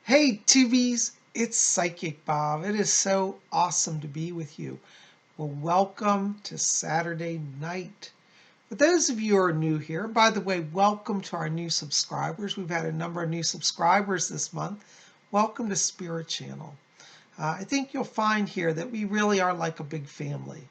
Hey TVs, it's Psychic Bob. It is so awesome to be with you. Well, welcome to Saturday night. For those of you who are new here, by the way, welcome to our new subscribers. We've had a number of new subscribers this month. Welcome to Spirit Channel. I think you'll find here that we really are like a big family.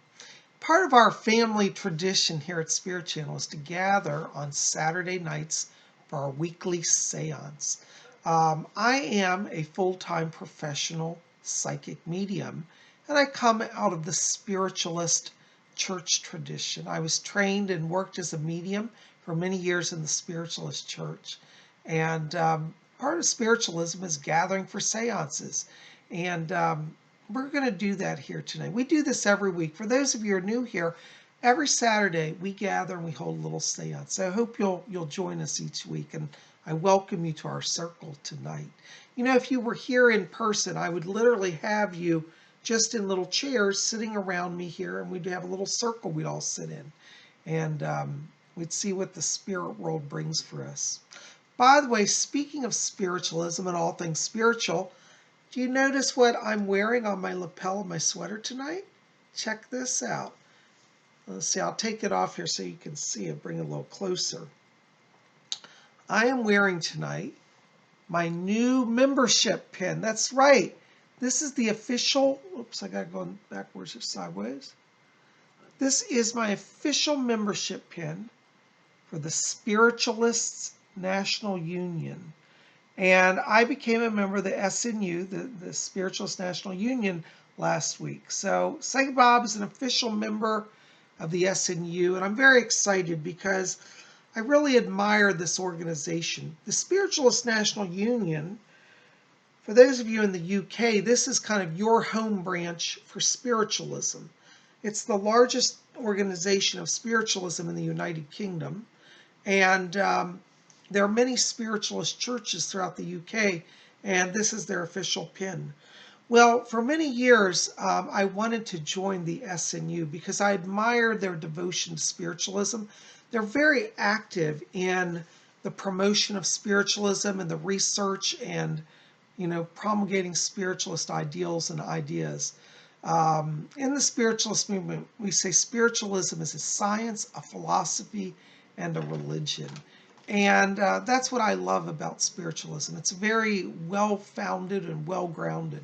Part of our family tradition here at Spirit Channel is to gather on Saturday nights for our weekly seance. I am a full-time professional psychic medium, and I come out of the Spiritualist church tradition. I was trained and worked as a medium for many years in the Spiritualist church. And part of spiritualism is gathering for seances. And we're going to do that here tonight. We do this every week. For those of you who are new here, every Saturday we gather and we hold a little seance. So I hope you'll join us each week, and I welcome you to our circle tonight. You know, if you were here in person, I would literally have you just in little chairs sitting around me here, and we'd have a little circle we'd all sit in, and we'd see what the spirit world brings for us. By the way, speaking of spiritualism and all things spiritual, do you notice what I'm wearing on my lapel of my sweater tonight? Check this out. Let's see, I'll take it off here so you can see it, bring it a little closer. I am wearing tonight my new membership pin. That's right. This is the official, oops, I got to go backwards or sideways. This is my official membership pin for the Spiritualists National Union. And I became a member of the SNU, the Spiritualist National Union, last week. So Psychic Bob is an official member of the SNU, and I'm very excited because I really admire this organization. The Spiritualist National Union, for those of you in the UK, this is kind of your home branch for spiritualism. It's the largest organization of spiritualism in the United Kingdom, and there are many spiritualist churches throughout the UK, and this is their official pin. Well, for many years, I wanted to join the SNU because I admired their devotion to spiritualism. They're very active in the promotion of spiritualism and the research and, promulgating spiritualist ideals and ideas. In the spiritualist movement, we say spiritualism is a science, a philosophy, and a religion. And that's what I love about spiritualism. It's very well-founded and well-grounded.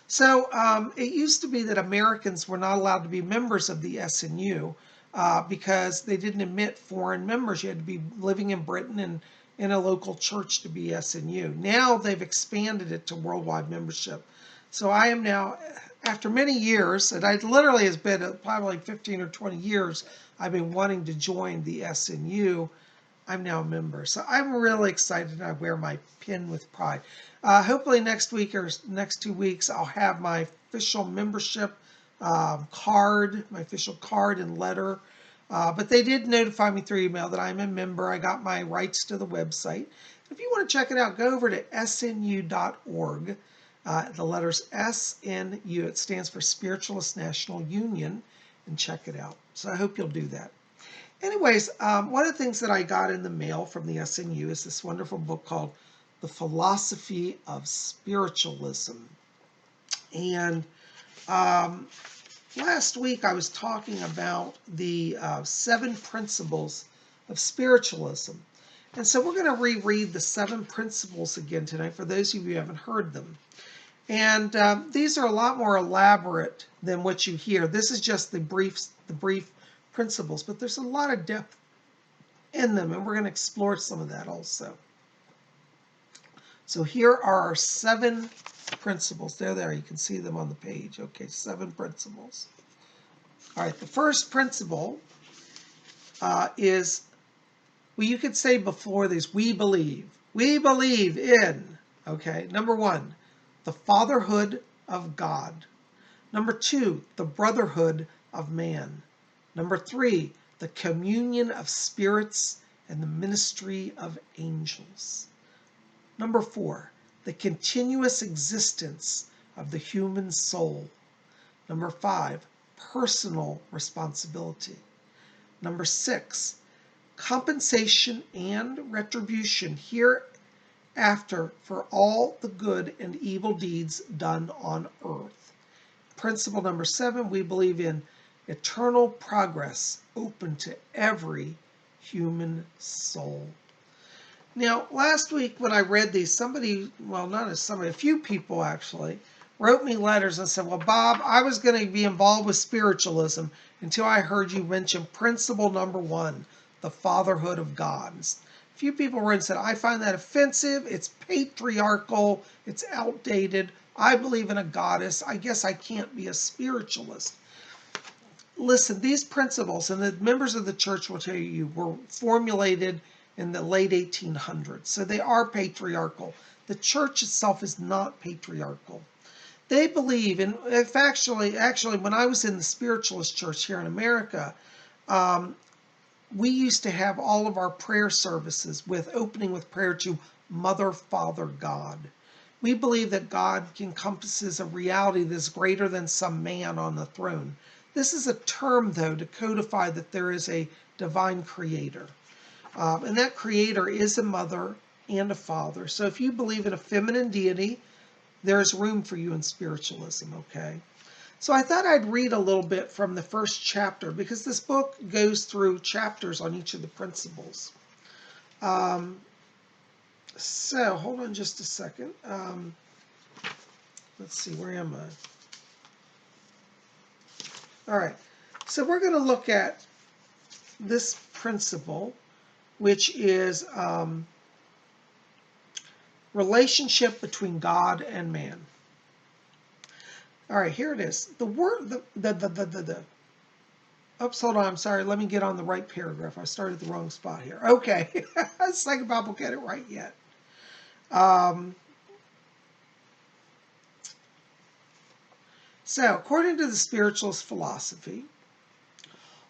So it used to be that Americans were not allowed to be members of the SNU because they didn't admit foreign members. You had to be living in Britain and in a local church to be SNU. Now they've expanded it to worldwide membership. So I am now, after many years, and I literally has been probably 15 or 20 years, I've been wanting to join the SNU. I'm now a member. So I'm really excited, and I wear my pin with pride. Hopefully next week or next 2 weeks, I'll have my official membership card, my official card and letter. But they did notify me through email that I'm a member. I got my rights to the website. If you want to check it out, go over to snu.org. The letters SNU, it stands for Spiritualist National Union, and check it out. So I hope you'll do that. Anyways, one of the things that I got in the mail from the SNU is this wonderful book called The Philosophy of Spiritualism. And last week I was talking about the 7 principles of spiritualism. And so we're going to reread the 7 principles again tonight for those of you who haven't heard them. And these are a lot more elaborate than what you hear. This is just the brief principles, but there's a lot of depth in them, and we're going to explore some of that also. So here are our 7 principles. There, you can see them on the page. Okay, 7 principles. All right, the first principle is, well, you could say before these, we believe. We believe in, okay, number 1, the fatherhood of God. Number 2, the brotherhood of man. Number 3, the communion of spirits and the ministry of angels. Number 4, the continuous existence of the human soul. Number 5, personal responsibility. Number 6, compensation and retribution. Here after for all the good and evil deeds done on earth. Principle number 7, we believe in eternal progress open to every human soul. Now, last week when I read these, a few people actually, wrote me letters and said, well, Bob, I was going to be involved with spiritualism until I heard you mention principle number 1, the fatherhood of God. A few people wrote and said, I find that offensive, it's patriarchal, it's outdated, I believe in a goddess, I guess I can't be a spiritualist. Listen, these principles, and the members of the church will tell you, were formulated in the late 1800s, so they are patriarchal. The church itself is not patriarchal. They believe, and if actually, when I was in the Spiritualist church here in America, we used to have all of our prayer services opening with prayer to Mother, Father, God. We believe that God encompasses a reality that's greater than some man on the throne. This is a term, though, to codify that there is a divine creator. And that creator is a mother and a father. So if you believe in a feminine deity, there's room for you in spiritualism, okay? So I thought I'd read a little bit from the first chapter, because this book goes through chapters on each of the principles. So hold on just a second. Let's see, where am I? All right, so we're going to look at this principle, which is relationship between God and man. All right, here it is. The word, oops, hold on, I'm sorry. Let me get on the right paragraph. I started the wrong spot here. Okay, PsychicBob will get it right yet. So, according to the spiritualist philosophy,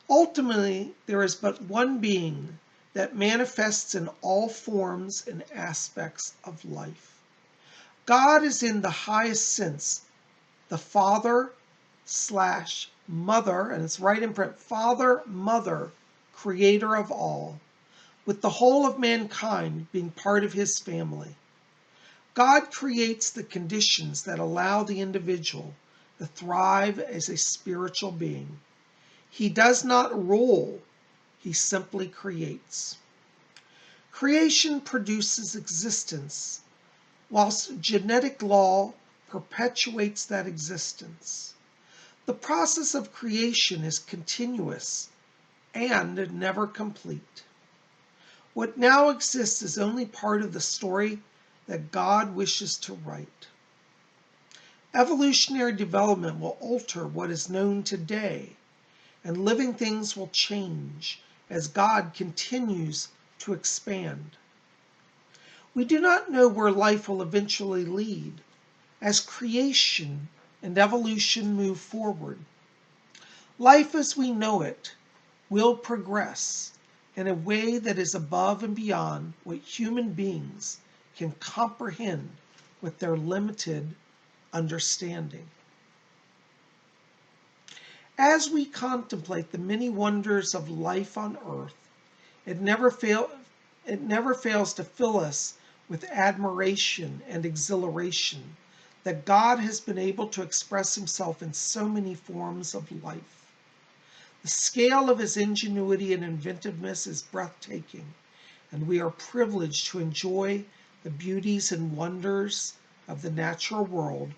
ultimately there is but one being that manifests in all forms and aspects of life. God is in the highest sense the father/mother, and it's right in print, father, mother, creator of all, with the whole of mankind being part of his family. God creates the conditions that allow the individual to thrive as a spiritual being. He does not rule, he simply creates. Creation produces existence, whilst genetic law perpetuates that existence. The process of creation is continuous and never complete. What now exists is only part of the story that God wishes to write. Evolutionary development will alter what is known today, and living things will change as God continues to expand. We do not know where life will eventually lead as creation and evolution move forward. Life as we know it will progress in a way that is above and beyond what human beings can comprehend with their limited understanding. As we contemplate the many wonders of life on earth, it never fails to fill us with admiration and exhilaration that God has been able to express himself in so many forms of life. The scale of his ingenuity and inventiveness is breathtaking, and we are privileged to enjoy the beauties and wonders of the natural world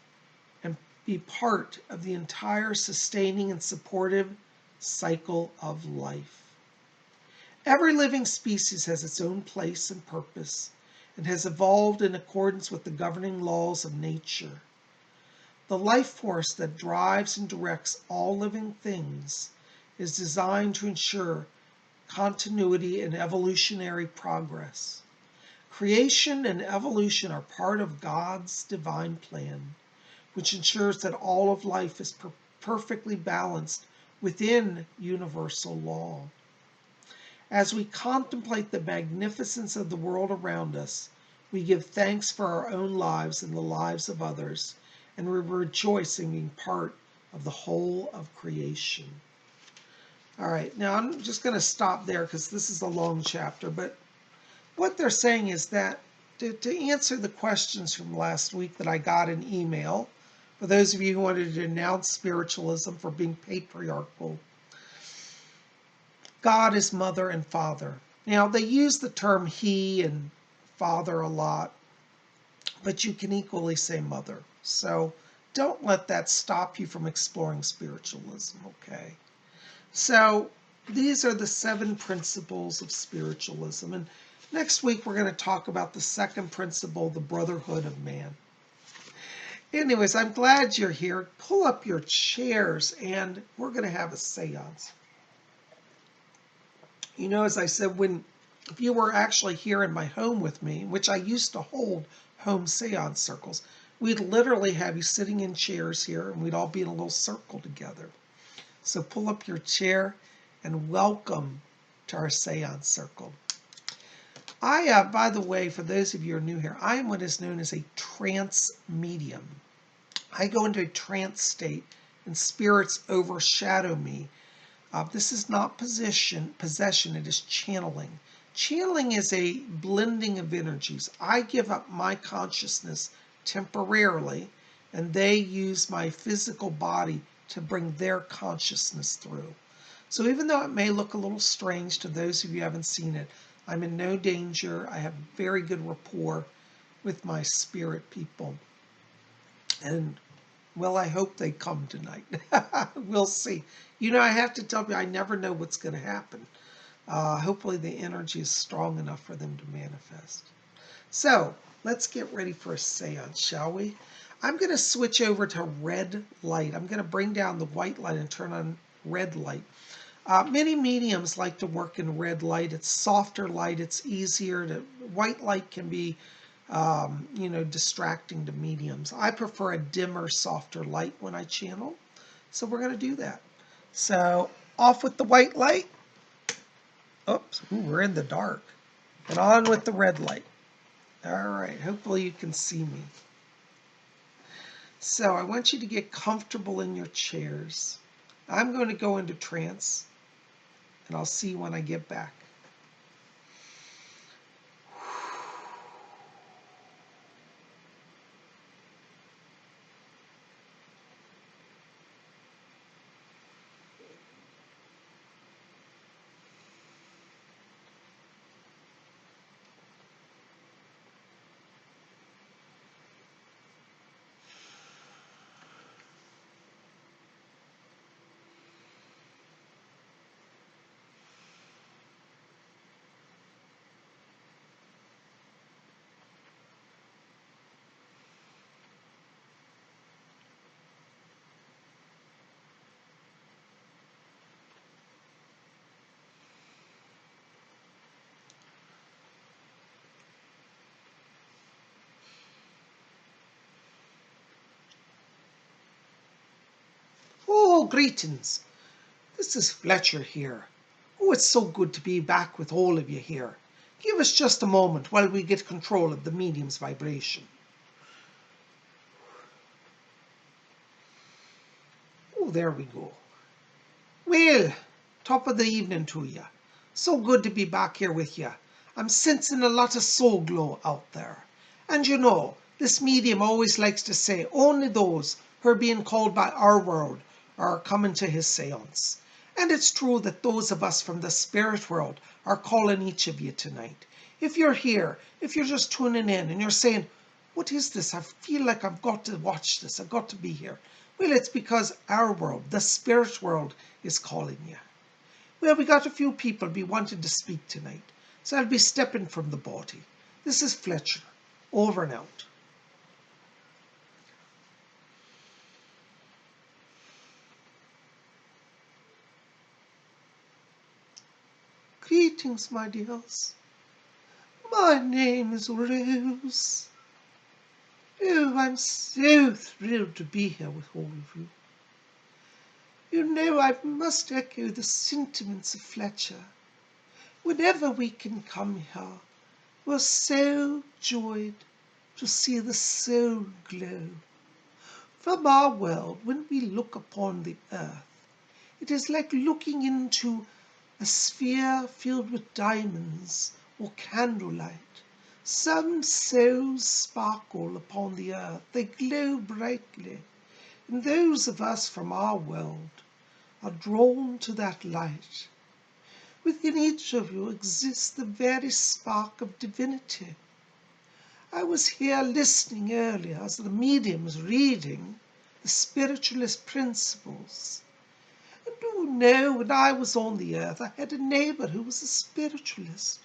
and be part of the entire sustaining and supportive cycle of life. Every living species has its own place and purpose and has evolved in accordance with the governing laws of nature. The life force that drives and directs all living things is designed to ensure continuity and evolutionary progress. Creation and evolution are part of God's divine plan, which ensures that all of life is perfectly balanced within universal law. As we contemplate the magnificence of the world around us, we give thanks for our own lives and the lives of others, and we rejoice in being part of the whole of creation. All right, now I'm just going to stop there because this is a long chapter, but what they're saying is that to answer the questions from last week that I got in email, for those of you who wanted to denounce spiritualism for being patriarchal, God is mother and father. Now, they use the term he and father a lot, but you can equally say mother. So don't let that stop you from exploring spiritualism, okay? So these are the 7 principles of spiritualism. And next week, we're going to talk about the second principle, the brotherhood of man. Anyways, I'm glad you're here. Pull up your chairs, and we're going to have a seance. You know, as I said, if you were actually here in my home with me, which I used to hold home seance circles, we'd literally have you sitting in chairs here, and we'd all be in a little circle together. So pull up your chair, and welcome to our seance circle. By the way, for those of you who are new here, I am what is known as a trance medium. I go into a trance state, and spirits overshadow me. This is not possession, it is channeling. Channeling is a blending of energies. I give up my consciousness temporarily, and they use my physical body to bring their consciousness through. So even though it may look a little strange to those of you who haven't seen it, I'm in no danger. I have very good rapport with my spirit people. And well, I hope they come tonight. We'll see. You know, I have to tell you, I never know what's going to happen. Hopefully the energy is strong enough for them to manifest. So let's get ready for a seance, shall we? I'm going to switch over to red light. I'm going to bring down the white light and turn on red light. Many mediums like to work in red light. It's softer light. It's easier to. White light can be distracting to mediums. I prefer a dimmer, softer light when I channel. So we're going to do that. So off with the white light. Oops, we're in the dark. And on with the red light. All right, hopefully you can see me. So I want you to get comfortable in your chairs. I'm going to go into trance, and I'll see you when I get back. Oh, greetings. This is Fletcher here. Oh, it's so good to be back with all of you here. Give us just a moment while we get control of the medium's vibration. Oh, there we go. Well, top of the evening to you. So good to be back here with you. I'm sensing a lot of soul glow out there. And you know, this medium always likes to say only those who are being called by our world are coming to his seance. And it's true that those of us from the spirit world are calling each of you tonight. If you're here, if you're just tuning in and you're saying, what is this? I feel like I've got to watch this. I've got to be here. Well, it's because our world, the spirit world, is calling you. Well, we got a few people be wanting to speak tonight, so I'll be stepping from the body. This is Fletcher. Over and out. Greetings, my dears. My name is Rose. Oh, I'm so thrilled to be here with all of you. You know, I must echo the sentiments of Fletcher. Whenever we can come here, we're so joyed to see the soul glow. From our world, when we look upon the earth, it is like looking into a sphere filled with diamonds or candlelight. Some souls sparkle upon the earth, they glow brightly, and those of us from our world are drawn to that light. Within each of you exists the very spark of divinity. I was here listening earlier as the medium was reading the Spiritualist principles. And do you know, when I was on the earth, I had a neighbour who was a spiritualist.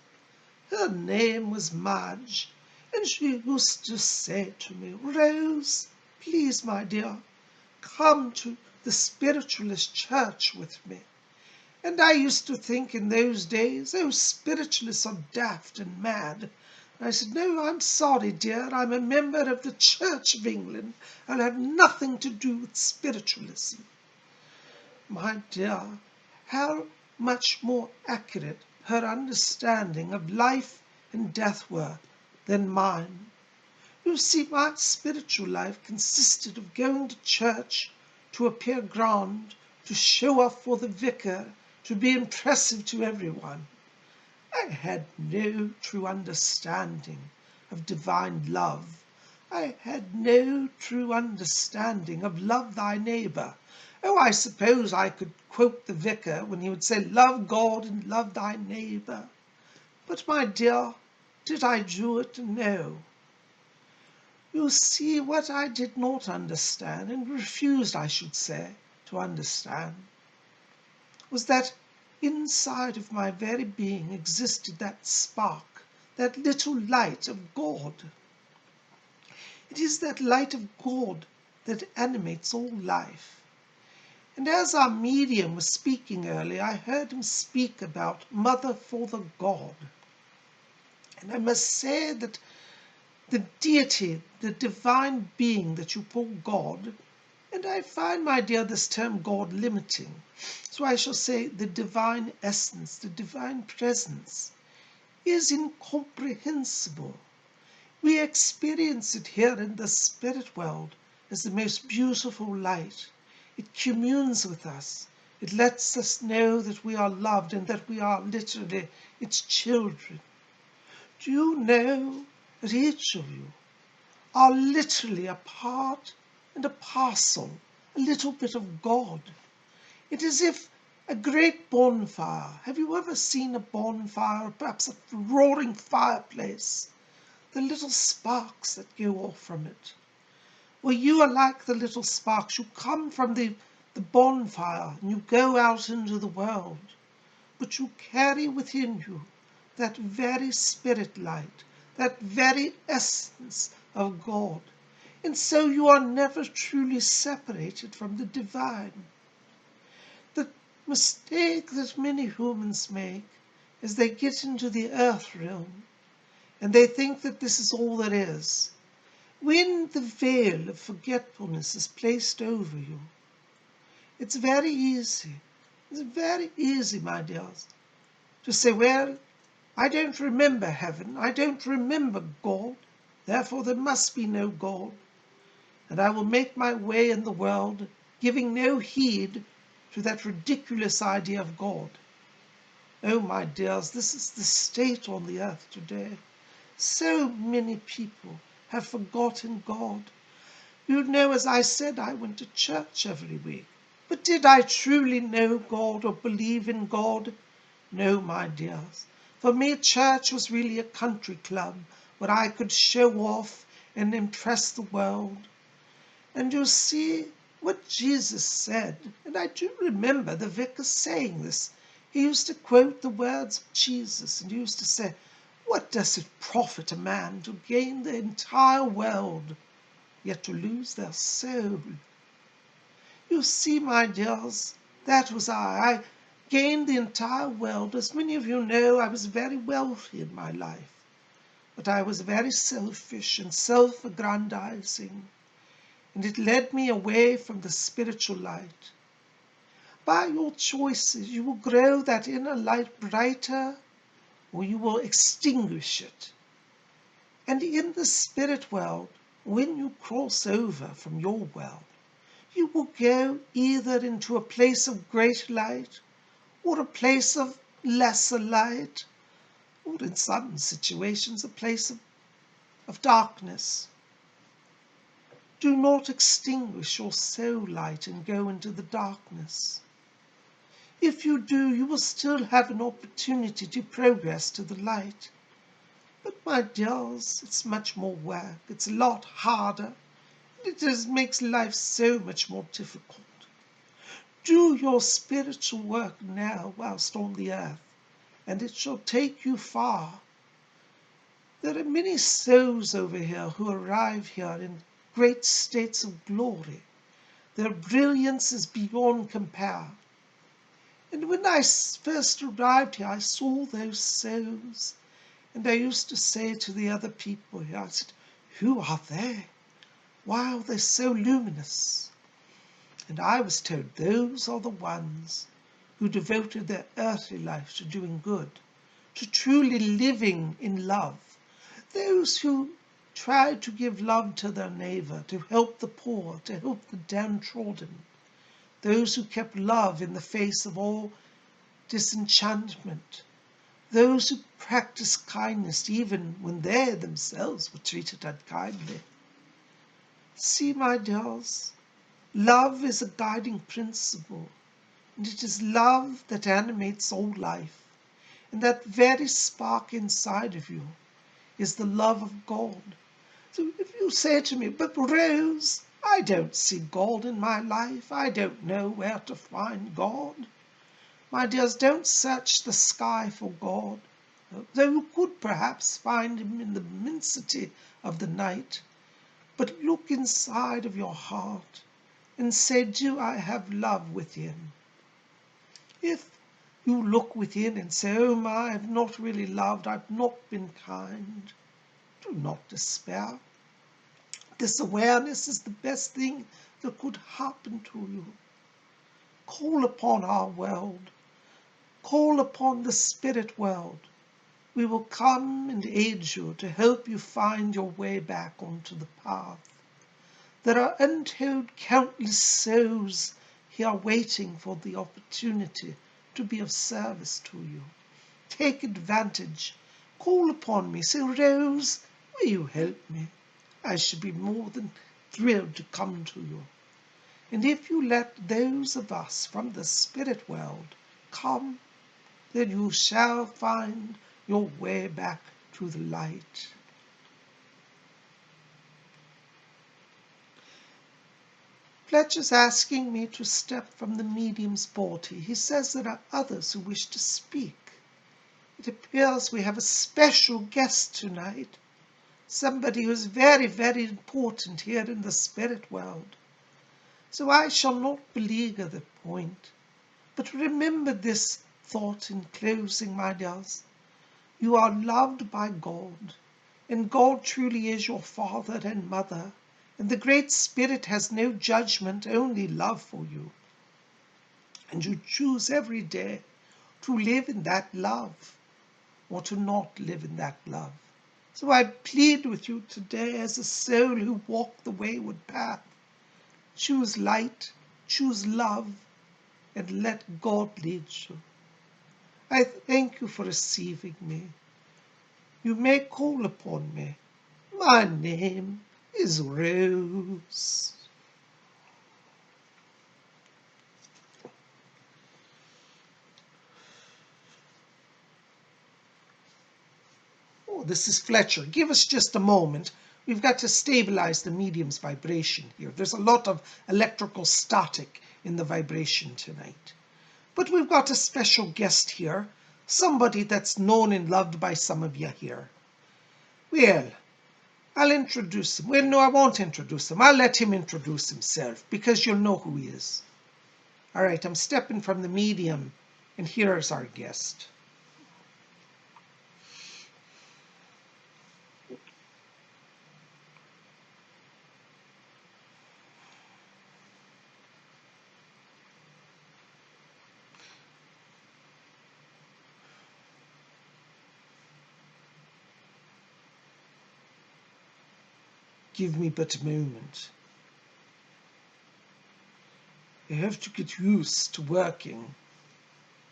Her name was Madge, and she used to say to me, "Rose, please, my dear, come to the Spiritualist church with me." And I used to think in those days, "Oh, spiritualists are daft and mad." And I said, "No, I'm sorry, dear, I'm a member of the Church of England. I'll have nothing to do with spiritualism." My dear, how much more accurate her understanding of life and death were than mine. You see, my spiritual life consisted of going to church, to appear grand, to show off for the vicar, to be impressive to everyone. I had no true understanding of divine love. I had no true understanding of love thy neighbour. Oh, I suppose I could quote the vicar when he would say, "Love God and love thy neighbour." But, my dear, did I do it? No. You see, what I did not understand, and refused, I should say, to understand, was that inside of my very being existed that spark, that little light of God. It is that light of God that animates all life. And as our medium was speaking earlier, I heard him speak about Mother, Father, God. And I must say that the deity, the divine being that you call God, and I find, my dear, this term God limiting, so I shall say the divine essence, the divine presence, is incomprehensible. We experience it here in the spirit world as the most beautiful light. It communes with us. It lets us know that we are loved and that we are literally its children. Do you know that each of you are literally a part and a parcel, a little bit of God? It is as if a great bonfire. Have you ever seen a bonfire, or perhaps a roaring fireplace? The little sparks that go off from it. Well, you are like the little sparks. You come from the bonfire and you go out into the world, but you carry within you that very spirit light, that very essence of God. And so you are never truly separated from the divine. The mistake that many humans make is they get into the earth realm and they think that this is all there is. When the veil of forgetfulness is placed over you, it's very easy, my dears, to say, "Well, I don't remember heaven, I don't remember God, therefore there must be no God, and I will make my way in the world, giving no heed to that ridiculous idea of God." Oh, my dears, this is the state on the earth today. So many people have forgotten God. You know, as I said, I went to church every week. But did I truly know God or believe in God? No, my dears. For me, church was really a country club where I could show off and impress the world. And you see what Jesus said, and I do remember the vicar saying this. He used to quote the words of Jesus, and he used to say, "What does it profit a man to gain the entire world, yet to lose their soul?" You see, my dears, that was I gained the entire world. As many of you know, I was very wealthy in my life, but I was very selfish and self-aggrandizing, and it led me away from the spiritual light. By your choices, you will grow that inner light brighter, or you will extinguish it. And in the spirit world, when you cross over from your world, you will go either into a place of great light or a place of lesser light, or in some situations a place of of darkness. Do not extinguish your soul light and go into the darkness. If you do, you will still have an opportunity to progress to the light. But my dears, it's much more work, it's a lot harder, and it makes life so much more difficult. Do your spiritual work now whilst on the earth, and it shall take you far. There are many souls over here who arrive here in great states of glory. Their brilliance is beyond compare. And when I first arrived here, I saw those souls, and I used to say to the other people here, I said, who are they? Wow, they're so luminous. And I was told those are the ones who devoted their earthly life to doing good, to truly living in love. Those who tried to give love to their neighbor, to help the poor, to help the downtrodden. Those who kept love in the face of all disenchantment. Those who practiced kindness even when they themselves were treated unkindly. See, my dears, love is a guiding principle, and it is love that animates all life. And that very spark inside of you is the love of God. So if you say to me, but Rose, I don't see God in my life. I don't know where to find God. My dears, don't search the sky for God, though you could perhaps find him in the immensity of the night. But look inside of your heart and say, do I have love within? If you look within and say, oh my, I've not really loved, I've not been kind, do not despair. This awareness is the best thing that could happen to you. Call upon our world. Call upon the spirit world. We will come and aid you to help you find your way back onto the path. There are untold countless souls here waiting for the opportunity to be of service to you. Take advantage. Call upon me. Say, Rose, will you help me? I should be more than thrilled to come to you. And if you let those of us from the spirit world come, then you shall find your way back to the light. Fletcher's asking me to step from the medium's board. He says there are others who wish to speak. It appears we have a special guest tonight, somebody who is very, very important here in the spirit world. So I shall not beleaguer the point, but remember this thought in closing, my dears. You are loved by God, and God truly is your father and mother, and the Great Spirit has no judgment, only love for you. And you choose every day to live in that love or to not live in that love. So I plead with you today as a soul who walked the wayward path. Choose light, choose love, and let God lead you. I thank you for receiving me. You may call upon me. My name is Rose. Oh, this is Fletcher. Give us just a moment. We've got to stabilize the medium's vibration here. There's a lot of electrical static in the vibration tonight. But we've got a special guest here, somebody that's known and loved by some of you here. Well, I'll introduce him. Well, no, I won't introduce him. I'll let him introduce himself, because you'll know who he is. All right, I'm stepping from the medium, and here's our guest. Give me but a moment. I have to get used to working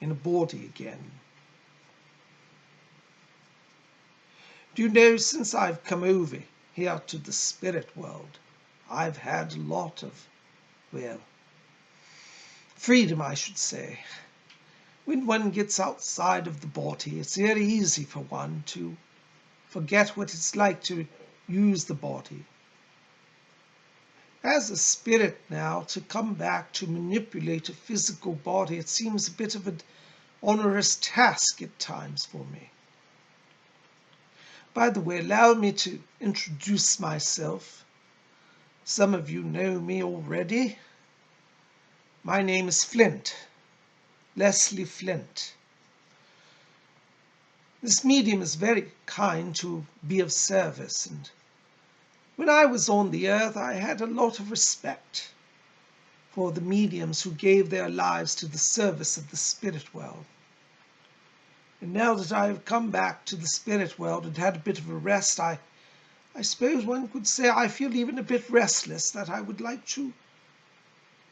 in a body again. Do you know, since I've come over here to the spirit world, I've had a lot of, well, freedom, I should say. When one gets outside of the body, it's very easy for one to forget what it's like to use the body. As a spirit now, to come back to manipulate a physical body, it seems a bit of an onerous task at times for me. By the way, allow me to introduce myself. Some of you know me already. My name is Flint, Leslie Flint. This medium is very kind to be of service, and when I was on the earth, I had a lot of respect for the mediums who gave their lives to the service of the spirit world. And now that I have come back to the spirit world and had a bit of a rest, I suppose one could say I feel even a bit restless, that I would like to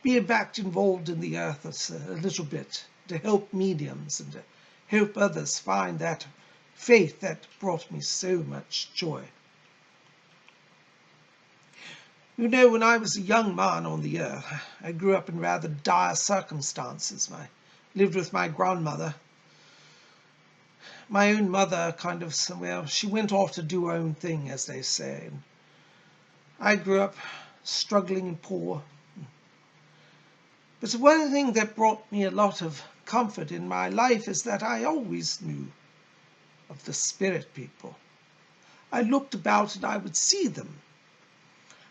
be back involved in the earth a little bit, to help mediums and to help others find that faith that brought me so much joy. You know, when I was a young man on the earth, I grew up in rather dire circumstances. I lived with my grandmother. My own mother she went off to do her own thing, as they say. And I grew up struggling and poor. But one thing that brought me a lot of comfort in my life is that I always knew of the spirit people. I looked about and I would see them.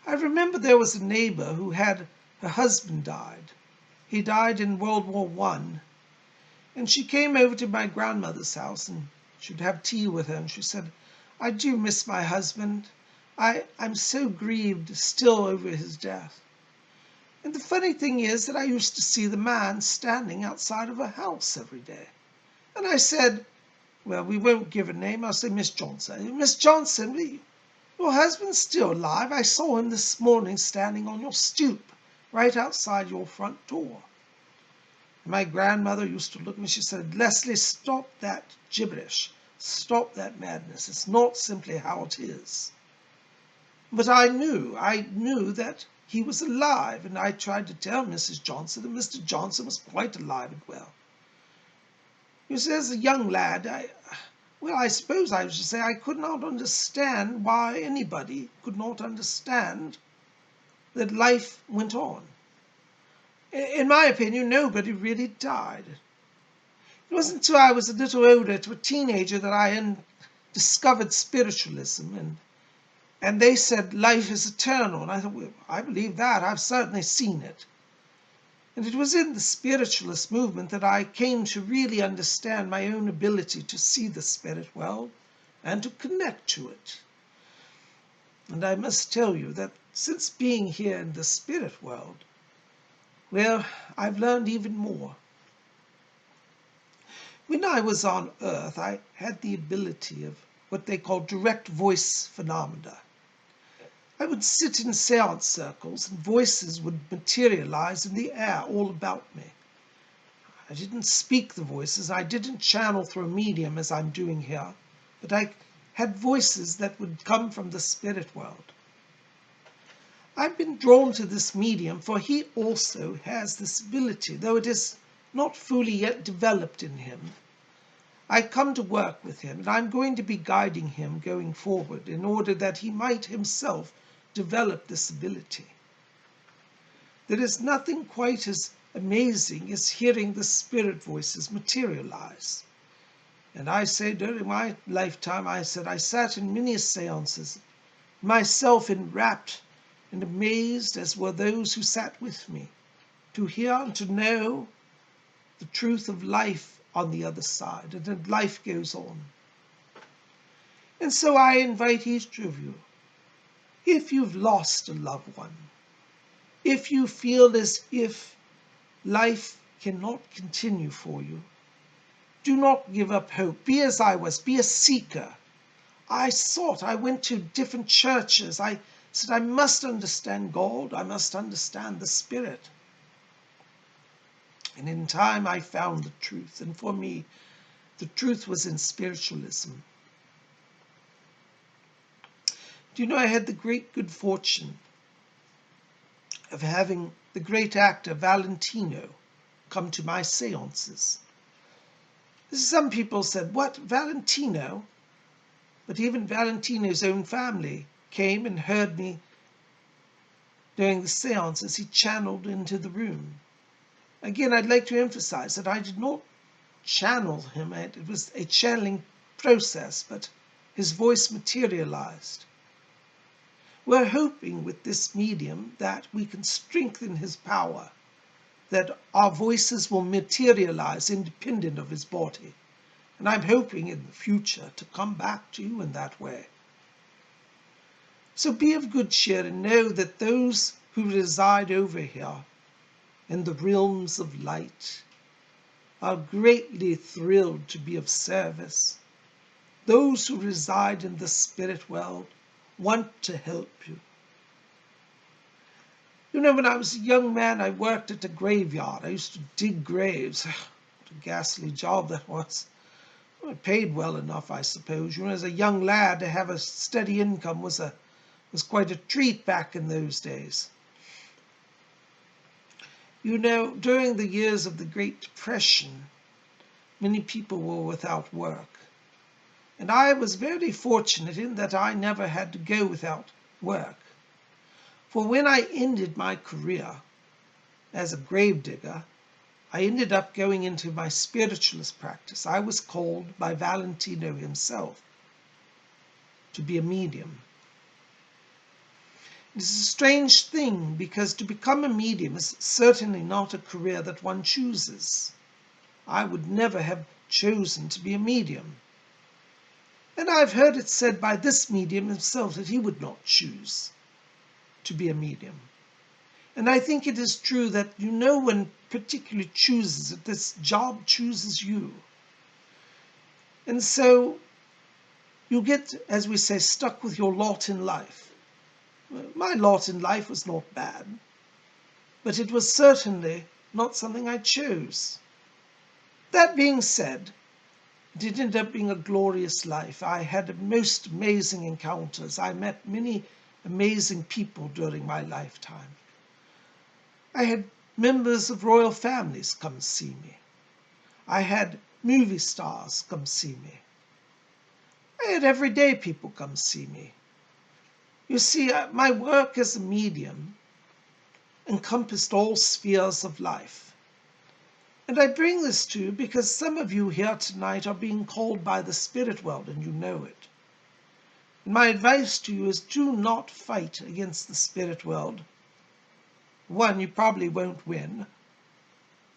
I remember there was a neighbor who had her husband died. He died in World War I. And she came over to my grandmother's house and she'd have tea with her. And she said, I do miss my husband. I'm so grieved still over his death. And the funny thing is that I used to see the man standing outside of her house every day. And I said, well, we won't give a name. I'll say Miss Johnson. Miss Johnson, your husband's still alive. I saw him this morning standing on your stoop right outside your front door. My grandmother used to look at me. She said, Leslie, stop that gibberish. Stop that madness. It's not simply how it is. But I knew that he was alive, and I tried to tell Mrs. Johnson that Mr. Johnson was quite alive and well. You see, as a young lad, I suppose I should say I could not understand why anybody could not understand that life went on. In my opinion, nobody really died. It wasn't until I was a little older, to a teenager, that I discovered spiritualism, and they said life is eternal. And I thought, well, I believe that. I've certainly seen it. And it was in the spiritualist movement that I came to really understand my own ability to see the spirit world and to connect to it. And I must tell you that since being here in the spirit world, well, I've learned even more. When I was on Earth, I had the ability of what they call direct voice phenomena. I would sit in seance circles and voices would materialize in the air all about me. I didn't speak the voices, I didn't channel through a medium as I'm doing here, but I had voices that would come from the spirit world. I've been drawn to this medium, for he also has this ability, though it is not fully yet developed in him. I come to work with him, and I'm going to be guiding him going forward in order that he might himself develop this ability. There is nothing quite as amazing as hearing the spirit voices materialize. And I say, during my lifetime, I sat in many seances, myself enwrapped and amazed, as were those who sat with me, to hear and to know the truth of life on the other side, and that life goes on. And so I invite each of you, if you've lost a loved one, if you feel as if life cannot continue for you, do not give up hope. Be as I was, be a seeker. I went to different churches. I said, I must understand God, I must understand the Spirit. And in time I found the truth, and for me, the truth was in spiritualism. Do you know I had the great good fortune of having the great actor Valentino come to my seances? Some people said, "What, Valentino?" But even Valentino's own family came and heard me during the seance as he channeled into the room. Again, I'd like to emphasize that I did not channel him. It was a channeling process, but his voice materialized. We're hoping with this medium that we can strengthen his power, that our voices will materialize independent of his body. And I'm hoping in the future to come back to you in that way. So be of good cheer and know that those who reside over here in the realms of light are greatly thrilled to be of service. Those who reside in the spirit world want to help you. You know, when I was a young man, I worked at a graveyard. I used to dig graves. What a ghastly job that was. Well, it paid well enough, I suppose. You know, as a young lad, to have a steady income was quite a treat back in those days. You know, during the years of the Great Depression, many people were without work. And I was very fortunate in that I never had to go without work. For when I ended my career as a gravedigger, I ended up going into my spiritualist practice. I was called by Valentino himself to be a medium. It's a strange thing because to become a medium is certainly not a career that one chooses. I would never have chosen to be a medium. And I've heard it said by this medium himself that he would not choose to be a medium. And I think it is true that no one particularly chooses it. This job chooses you. And so you get, as we say, stuck with your lot in life. My lot in life was not bad, but it was certainly not something I chose. That being said, it ended up being a glorious life. I had most amazing encounters. I met many amazing people during my lifetime. I had members of royal families come see me. I had movie stars come see me. I had everyday people come see me. You see, my work as a medium encompassed all spheres of life. And I bring this to you because some of you here tonight are being called by the spirit world and you know it. And my advice to you is do not fight against the spirit world. One, you probably won't win.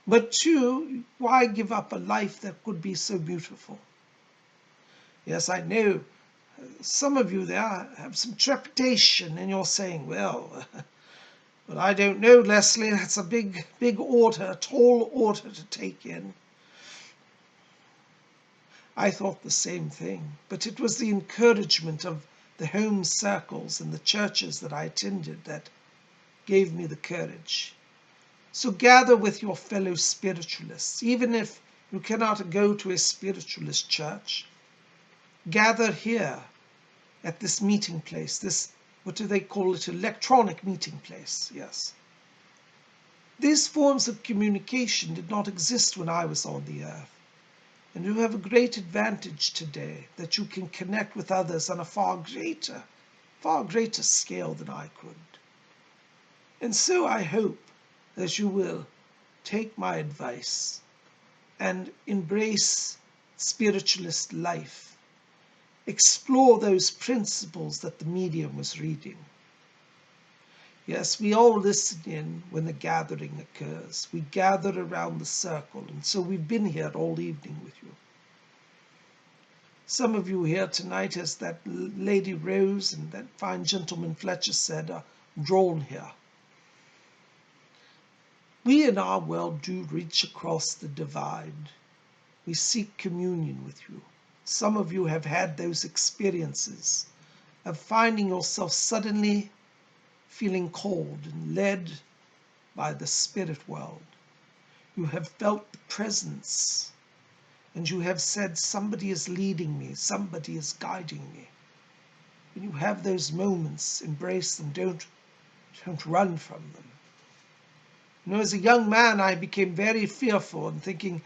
But two, why give up a life that could be so beautiful? Yes, I know some of you there have some trepidation and you're saying, well, but I don't know, Leslie, that's a big order, a tall order to take in. I thought the same thing, but it was the encouragement of the home circles and the churches that I attended that gave me the courage. So gather with your fellow spiritualists, even if you cannot go to a spiritualist church. Gather here at this meeting place, this, what do they call it, electronic meeting place, yes. These forms of communication did not exist when I was on the earth. And you have a great advantage today that you can connect with others on a far greater scale than I could. And so I hope that you will take my advice and embrace spiritualist life. Explore those principles that the medium was reading. Yes, we all listen in when the gathering occurs. We gather around the circle, and so we've been here all evening with you. Some of you here tonight, as that Lady Rose and that fine gentleman Fletcher said, are drawn here. We in our world do reach across the divide. We seek communion with you. Some of you have had those experiences of finding yourself suddenly feeling called and led by the spirit world. You have felt the presence and you have said, somebody is leading me, somebody is guiding me. When you have those moments, embrace them. Don't run from them. You know, as a young man, I became very fearful and thinking,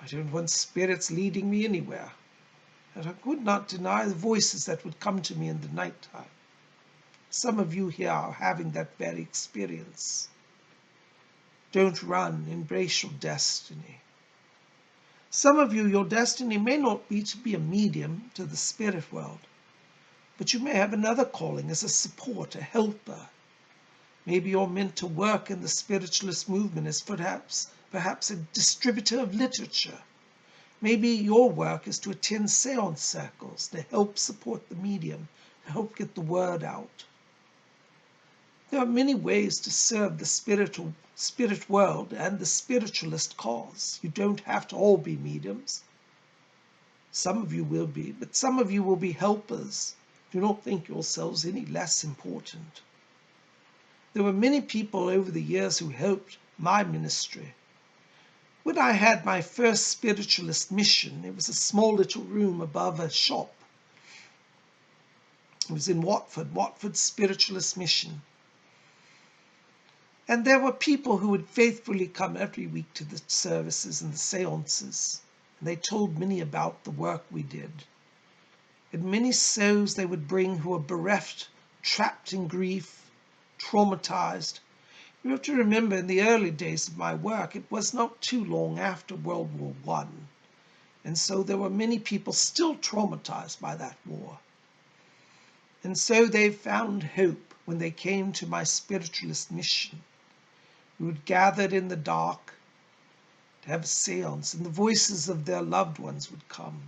I don't want spirits leading me anywhere. And I could not deny the voices that would come to me in the night time. Some of you here are having that very experience. Don't run, embrace your destiny. Some of you, your destiny may not be to be a medium to the spirit world, but you may have another calling as a support, a helper. Maybe you're meant to work in the spiritualist movement as perhaps a distributor of literature. Maybe your work is to attend seance circles, to help support the medium, to help get the word out. There are many ways to serve the spirit world and the spiritualist cause. You don't have to all be mediums. Some of you will be, but some of you will be helpers. Do not think yourselves any less important. There were many people over the years who helped my ministry. When I had my first spiritualist mission, it was a small little room above a shop. It was in Watford Spiritualist Mission. And there were people who would faithfully come every week to the services and the seances. And they told many about the work we did. And many souls they would bring who were bereft, trapped in grief, traumatized. You have to remember, in the early days of my work, it was not too long after World War I. And so there were many people still traumatized by that war. And so they found hope when they came to my spiritualist mission. We would gather in the dark to have a seance, and the voices of their loved ones would come.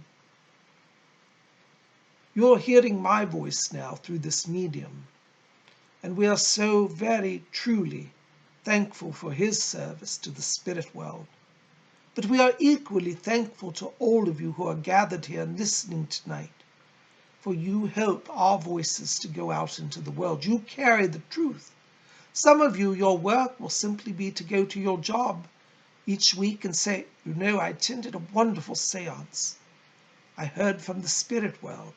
You're hearing my voice now through this medium, and we are so very truly thankful for his service to the spirit world. But we are equally thankful to all of you who are gathered here and listening tonight, for you help our voices to go out into the world. You carry the truth. Some of you, your work will simply be to go to your job each week and say, you know, I attended a wonderful seance. I heard from the spirit world.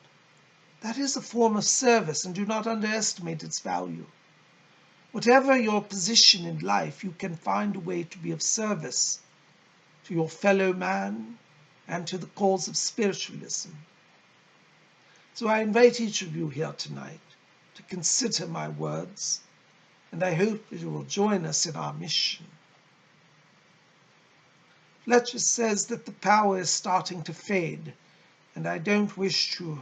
That is a form of service, and do not underestimate its value. Whatever your position in life, you can find a way to be of service to your fellow man and to the cause of spiritualism. So I invite each of you here tonight to consider my words, and I hope that you will join us in our mission. Fletcher says that the power is starting to fade, and I don't wish to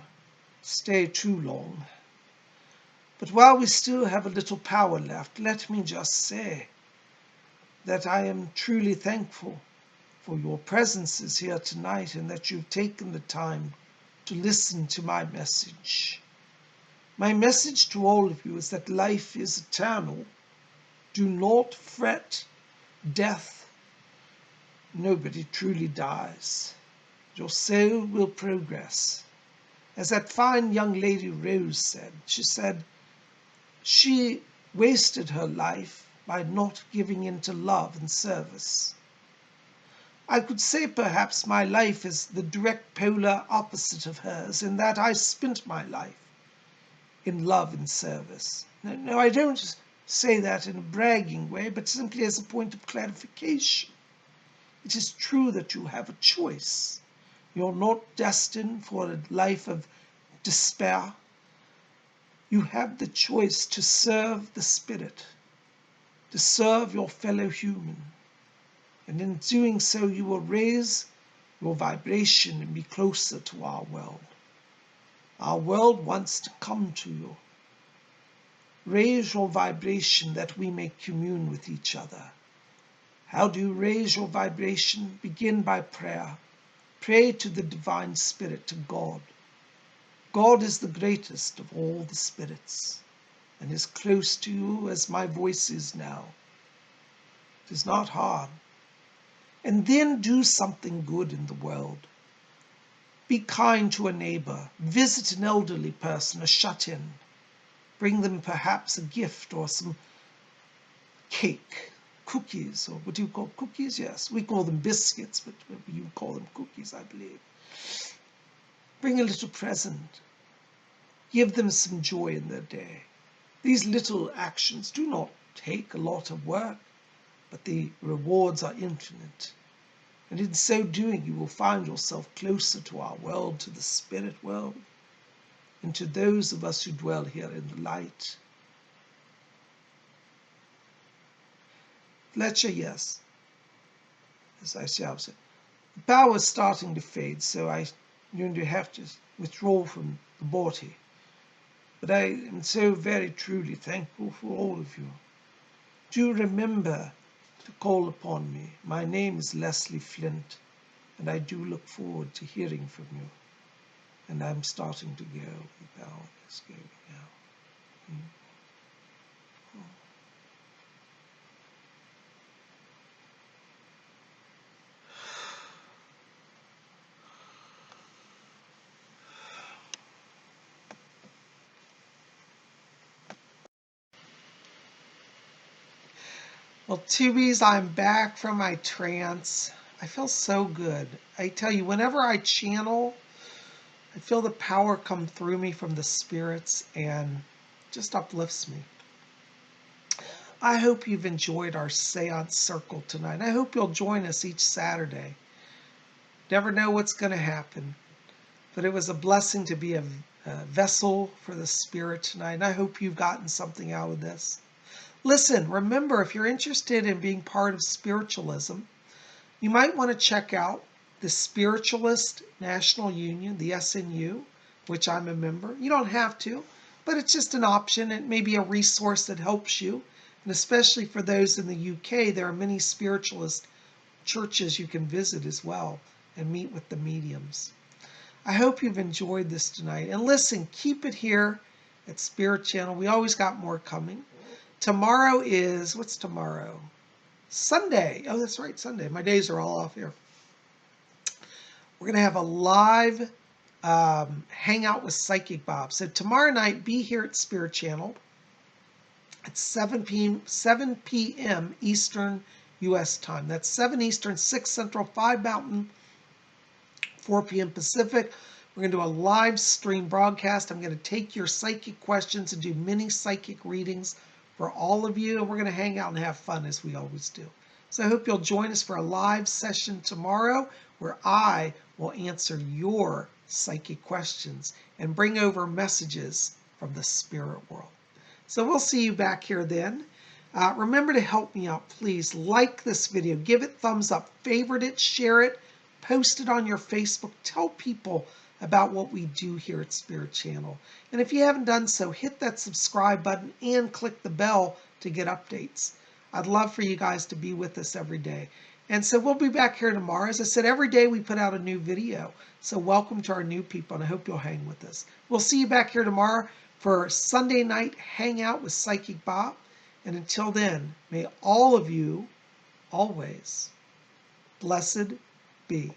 stay too long. But while we still have a little power left, let me just say that I am truly thankful for your presences here tonight and that you've taken the time to listen to my message. My message to all of you is that life is eternal. Do not fret death. Nobody truly dies. Your soul will progress. As that fine young lady Rose said, she wasted her life by not giving in to love and service. I could say perhaps my life is the direct polar opposite of hers, in that I spent my life in love and service. No, I don't say that in a bragging way, but simply as a point of clarification. It is true that you have a choice. You're not destined for a life of despair. You have the choice to serve the spirit, to serve your fellow human. And in doing so, you will raise your vibration and be closer to our world. Our world wants to come to you. Raise your vibration that we may commune with each other. How do you raise your vibration? Begin by prayer. Pray to the divine spirit, to God. God is the greatest of all the spirits and is close to you as my voice is now. It is not hard. And then do something good in the world. Be kind to a neighbor. Visit an elderly person, a shut-in. Bring them perhaps a gift or some cake, cookies, or what do you call cookies? Yes, we call them biscuits, but you call them cookies, I believe. Bring a little present. Give them some joy in their day. These little actions do not take a lot of work, but the rewards are infinite. And in so doing, you will find yourself closer to our world, to the spirit world, and to those of us who dwell here in the light. Fletcher, yes. As I said, the power is starting to fade, so I'm going to have to withdraw from the body. But I am so very truly thankful for all of you. Do remember to call upon me. My name is Leslie Flint, and I do look forward to hearing from you. And I'm starting to go. The power is going out. Well, Tubies, I'm back from my trance. I feel so good. I tell you, whenever I channel, I feel the power come through me from the spirits and just uplifts me. I hope you've enjoyed our seance circle tonight. I hope you'll join us each Saturday. Never know what's going to happen, but it was a blessing to be a vessel for the spirit tonight. And I hope you've gotten something out of this. Listen, remember, if you're interested in being part of spiritualism, you might want to check out the Spiritualist National Union, the SNU, which I'm a member. You don't have to, but it's just an option. It may be a resource that helps you. And especially for those in the UK, there are many spiritualist churches you can visit as well and meet with the mediums. I hope you've enjoyed this tonight. And listen, keep it here at Spirit Channel. We always got more coming. Tomorrow is, what's tomorrow? Sunday. Oh, that's right, Sunday. My days are all off here. We're going to have a live hangout with Psychic Bob. So tomorrow night, be here at Spirit Channel at 7 p.m. Eastern U.S. time. That's 7 Eastern, 6 Central, 5 Mountain, 4 p.m. Pacific. We're going to do a live stream broadcast. I'm going to take your psychic questions and do mini psychic readings for all of you, and we're going to hang out and have fun as we always do. So I hope you'll join us for a live session tomorrow where I will answer your psychic questions and bring over messages from the spirit world. So we'll see you back here then. Remember to help me out, please. Like this video, give it thumbs up, favorite it, share it, post it on your Facebook. Tell people about what we do here at Spirit Channel. And if you haven't done so, hit that subscribe button and click the bell to get updates. I'd love for you guys to be with us every day. And so we'll be back here tomorrow. As I said, every day we put out a new video. So welcome to our new people, and I hope you'll hang with us. We'll see you back here tomorrow for Sunday night hangout with Psychic Bob. And until then, may all of you always blessed be.